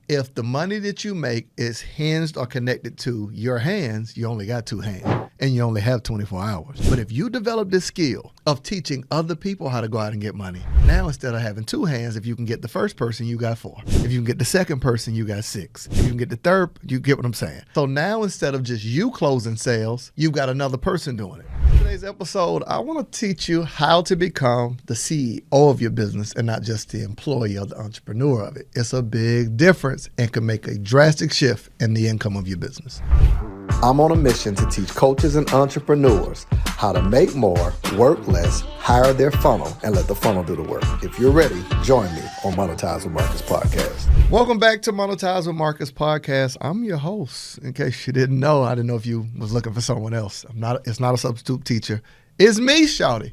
If the money that you make is hinged or connected to your hands, you only got 2 hands and you only have 24 hours. But if you develop this skill of teaching other people how to go out and get money, now instead of having 2 hands, if you can get the first person, you got 4. If you can get the second person, you got 6. If you can get the third, you get what I'm saying. So now instead of just you closing sales, you've got another person doing it. In today's episode, I want to teach you how to become the CEO of your business and not just the employee or the entrepreneur of it. It's a big difference and can make a drastic shift in the income of your business. I'm on a mission to teach coaches and entrepreneurs how to make more, work less, hire their funnel, and let the funnel do the work. If you're ready, join me on Monetize with Marcus Podcast. Welcome back to Monetize with Marcus Podcast. I'm your host. In case you didn't know, I didn't know if you was looking for someone else. It's not a substitute teacher. It's me, shawty,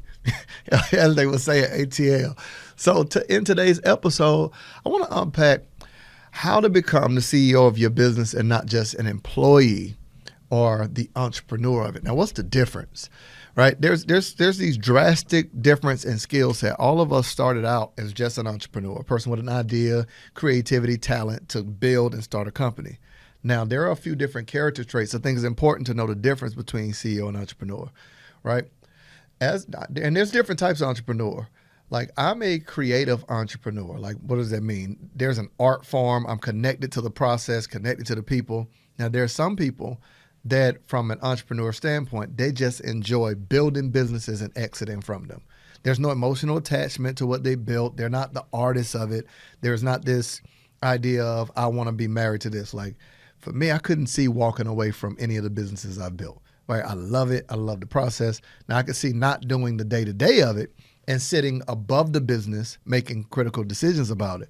as they would say at ATL. So in today's episode, I want to unpack how to become the CEO of your business and not just an employee or the entrepreneur of it. Now, what's the difference, right? There's these drastic difference in skill set. All of us started out as just an entrepreneur, a person with an idea, creativity, talent to build and start a company. Now, there are a few different character traits. I think it's important to know the difference between CEO and entrepreneur, right? And there's different types of entrepreneur. Like, I'm a creative entrepreneur. Like, what does that mean? There's an art form. I'm connected to the process, connected to the people. Now, there are some people that, from an entrepreneur standpoint, they just enjoy building businesses and exiting from them. There's no emotional attachment to what they built. They're not the artists of it. There's not this idea of, I want to be married to this. Like, for me, I couldn't see walking away from any of the businesses I've built. Right? I love it. I love the process. Now, I could see not doing the day-to-day of it and sitting above the business, making critical decisions about it.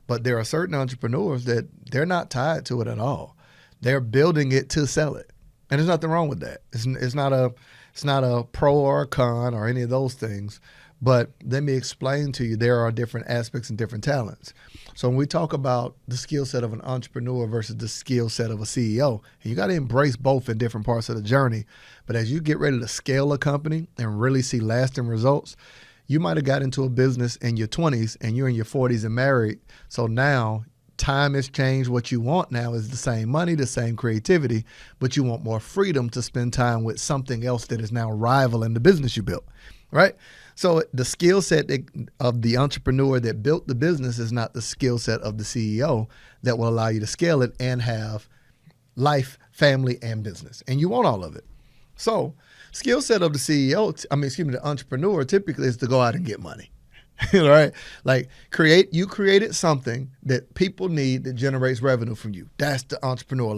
But there are certain entrepreneurs that they're not tied to it at all. They're building it to sell it. And there's nothing wrong with that. It's not a pro or a con or any of those things. But let me explain to you, there are different aspects and different talents. So when we talk about the skill set of an entrepreneur versus the skill set of a CEO, you got to embrace both in different parts of the journey. But as you get ready to scale a company and really see lasting results, you might have got into a business in your 20s and you're in your 40s and married. So now time has changed. What you want now is the same money, the same creativity, but you want more freedom to spend time with something else that is now rivaling the business you built, right? So the skill set of the entrepreneur that built the business is not the skill set of the CEO that will allow you to scale it and have life, family, and business. And you want all of it. So skill set of the the entrepreneur typically is to go out and get money. Right? Like you created something that people need that generates revenue from you. That's the entrepreneur.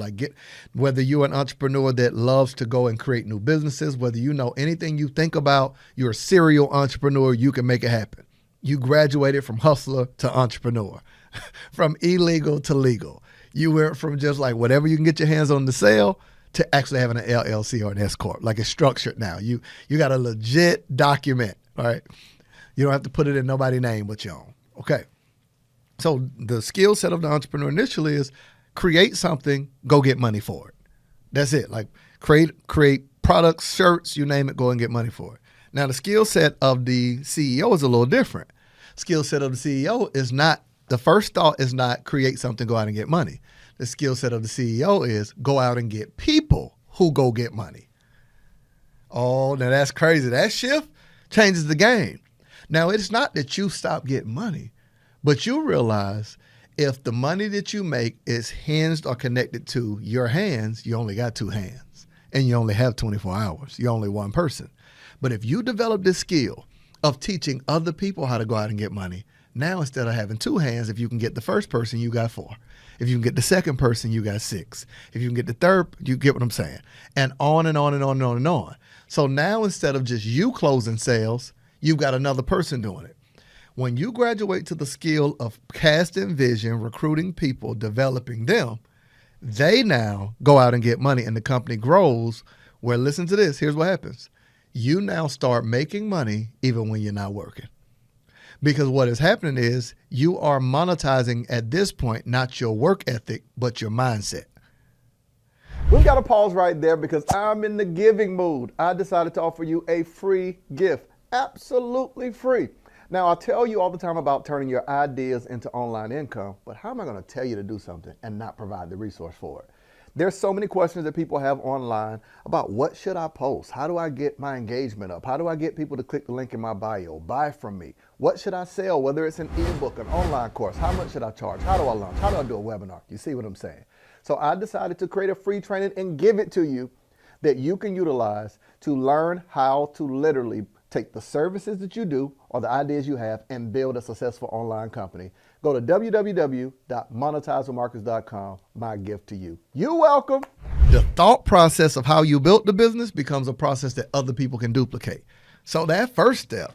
Whether you're an entrepreneur that loves to go and create new businesses, whether you know anything you think about, you're a serial entrepreneur, you can make it happen. You graduated from hustler to entrepreneur, from illegal to legal. You went from just like whatever you can get your hands on to sell to actually having an LLC or an S Corp. Like, it's structured now. You got a legit document, all right? You don't have to put it in nobody's name but your own. Okay. So the skill set of the entrepreneur initially is create something, go get money for it. That's it. Like create products, shirts, you name it, go and get money for it. Now the skill set of the CEO is a little different. Skill set of the CEO is not, the first thought is not create something, go out and get money. The skill set of the CEO is go out and get people who go get money. Oh, now that's crazy. That shift changes the game. Now, it's not that you stop getting money, but you realize if the money that you make is hinged or connected to your hands, you only got 2 hands and you only have 24 hours. You're only one person. But if you develop this skill of teaching other people how to go out and get money, now instead of having 2 hands, if you can get the first person, you got 4. If you can get the second person, you got 6. If you can get the third, you get what I'm saying. And on and on and on and on and on. So now instead of just you closing sales, you've got another person doing it. When you graduate to the skill of casting vision, recruiting people, developing them, they now go out and get money and the company grows where, listen to this, here's what happens. You now start making money even when you're not working. Because what is happening is you are monetizing at this point, not your work ethic, but your mindset. We've got to pause right there because I'm in the giving mood. I decided to offer you a free gift. Absolutely free. Now, I tell you all the time about turning your ideas into online income, but how am I going to tell you to do something and not provide the resource for it? There's so many questions that people have online about what should I post? How do I get my engagement up? How do I get people to click the link in my bio, buy from me? What should I sell? Whether it's an ebook, an online course, how much should I charge? How do I launch? How do I do a webinar? You see what I'm saying? So I decided to create a free training and give it to you that you can utilize to learn how to literally take the services that you do or the ideas you have and build a successful online company. Go to www.monetizewithmarcus.com. My gift to you. You're welcome. The thought process of how you built the business becomes a process that other people can duplicate. So that first step,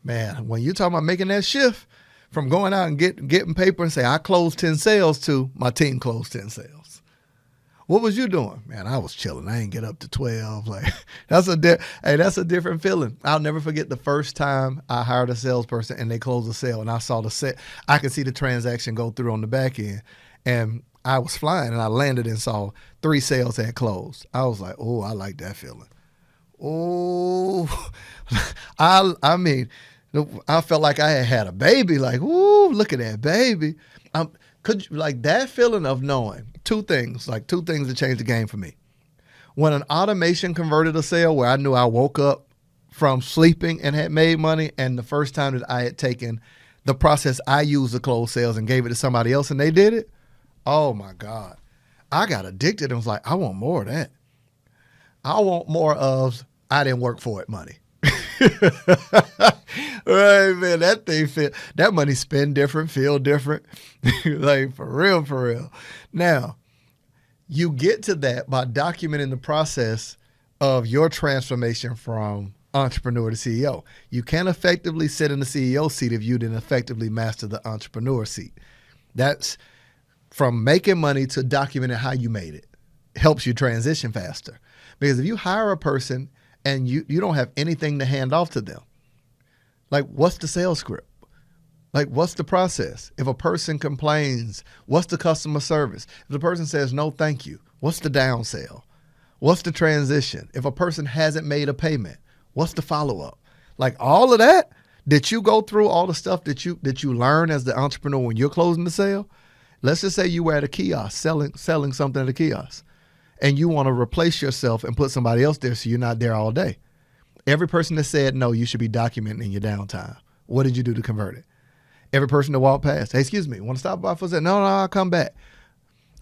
man, when you're talking about making that shift from going out and getting paper and say, I closed 10 sales to my team closed 10 sales. What was you doing? Man, I was chilling. I ain't get up to 12. Like that's a different feeling. I'll never forget the first time I hired a salesperson and they closed a sale and I saw I could see the transaction go through on the back end, and I was flying and I landed and saw 3 sales had closed. I was like, oh, I like that feeling. Oh, I mean, I felt like I had a baby. Like, ooh, look at that baby. Like that feeling of knowing two things that changed the game for me. When an automation converted a sale where I knew I woke up from sleeping and had made money, and the first time that I had taken the process I used to close sales and gave it to somebody else and they did it, oh my God. I got addicted and was like, I want more of that. I want more of I didn't work for it money. Right, man, that money spend different, feel different. Like for real. Now, you get to that by documenting the process of your transformation from entrepreneur to CEO. You can't effectively sit in the CEO seat if you didn't effectively master the entrepreneur seat. That's from making money to documenting how you made it. Helps you transition faster. Because if you hire a person and you don't have anything to hand off to them, like what's the sales script? Like what's the process? If a person complains, what's the customer service? If the person says no thank you, what's the down sell? What's the transition? If a person hasn't made a payment, what's the follow-up? Like all of that you go through, all the stuff that you learn as the entrepreneur when you're closing the sale. Let's just say you were at a kiosk selling something at a kiosk, and you want to replace yourself and put somebody else there so you're not there all day. Every person that said no, you should be documenting in your downtime. What did you do to convert it? Every person that walked past, hey, excuse me, want to stop by for a second? No, I'll come back.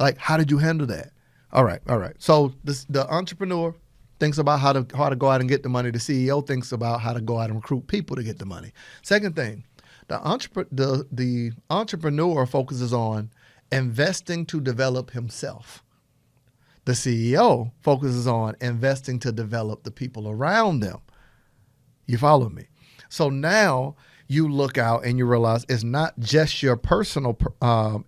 Like, how did you handle that? All right. So the entrepreneur thinks about how to go out and get the money. The CEO thinks about how to go out and recruit people to get the money. Second thing, the entrepreneur focuses on investing to develop himself. The CEO focuses on investing to develop the people around them. You follow me? So now you look out and you realize it's not just your personal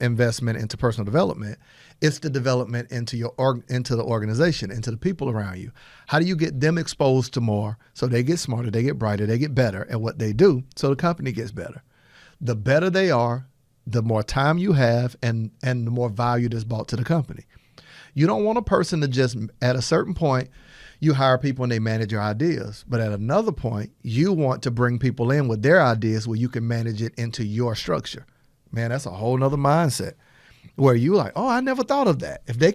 investment into personal development. It's the development into the organization, into the people around you. How do you get them exposed to more so they get smarter, they get brighter, they get better at what they do so the company gets better? The better they are, the more time you have and the more value that's brought to the company. You don't want a person to just, at a certain point, you hire people and they manage your ideas. But at another point, you want to bring people in with their ideas where you can manage it into your structure. Man, that's a whole nother mindset where you like, oh, I never thought of that. If they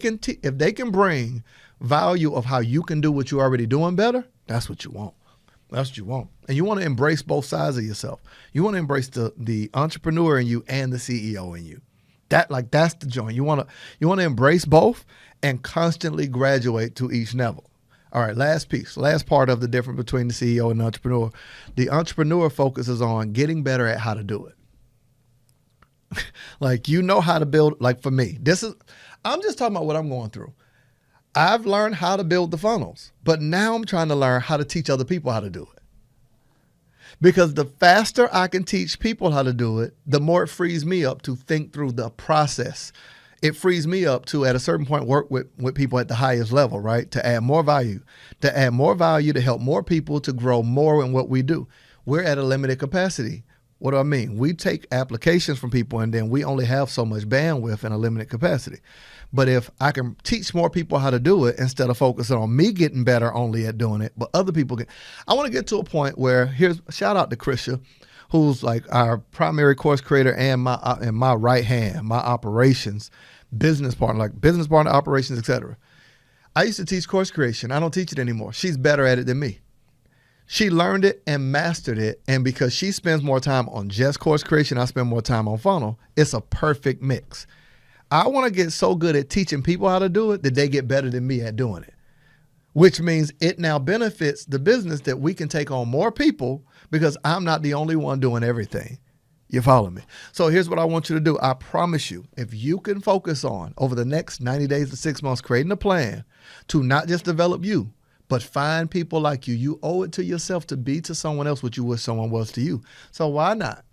can bring value of how you can do what you're already doing better, that's what you want. That's what you want. And you want to embrace both sides of yourself. You want to embrace the entrepreneur in you and the CEO in you. That's the joint. You want to embrace both and constantly graduate to each level. All right, last part of the difference between the CEO and the entrepreneur. The entrepreneur focuses on getting better at how to do it. Like, you know how to build, like for me, I'm just talking about what I'm going through. I've learned how to build the funnels, but now I'm trying to learn how to teach other people how to do it. Because the faster I can teach people how to do it, the more it frees me up to think through the process. It frees me up to, at a certain point, work with people at the highest level, right? To add more value, to help more people to grow more in what we do. We're at a limited capacity. What do I mean? We take applications from people and then we only have so much bandwidth in a limited capacity. But if I can teach more people how to do it instead of focusing on me getting better only at doing it, but other people I want to get to a point where, shout out to Krisha, who's like our primary course creator and my right hand, my operations business partner, like business partner, operations, etc. I used to teach course creation. I don't teach it anymore. She's better at it than me. She learned it and mastered it, and because she spends more time on just course creation, I spend more time on funnel. It's a perfect mix. I want to get so good at teaching people how to do it that they get better than me at doing it, which means it now benefits the business that we can take on more people because I'm not the only one doing everything. You follow me? So here's what I want you to do. I promise you, if you can focus on over the next 90 days to 6 months, creating a plan to not just develop you, but find people like you. You owe it to yourself to be to someone else what you wish someone was to you. So why not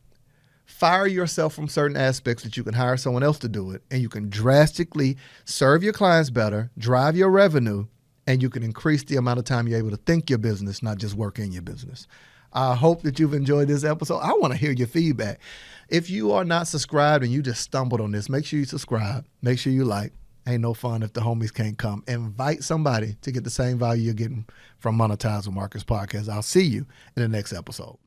fire yourself from certain aspects that you can hire someone else to do it, and you can drastically serve your clients better, drive your revenue, and you can increase the amount of time you're able to think your business, not just work in your business. I hope that you've enjoyed this episode. I want to hear your feedback. If you are not subscribed and you just stumbled on this, make sure you subscribe. Make sure you like. Ain't no fun if the homies can't come. Invite somebody to get the same value you're getting from Monetize with Marcus podcast. I'll see you in the next episode.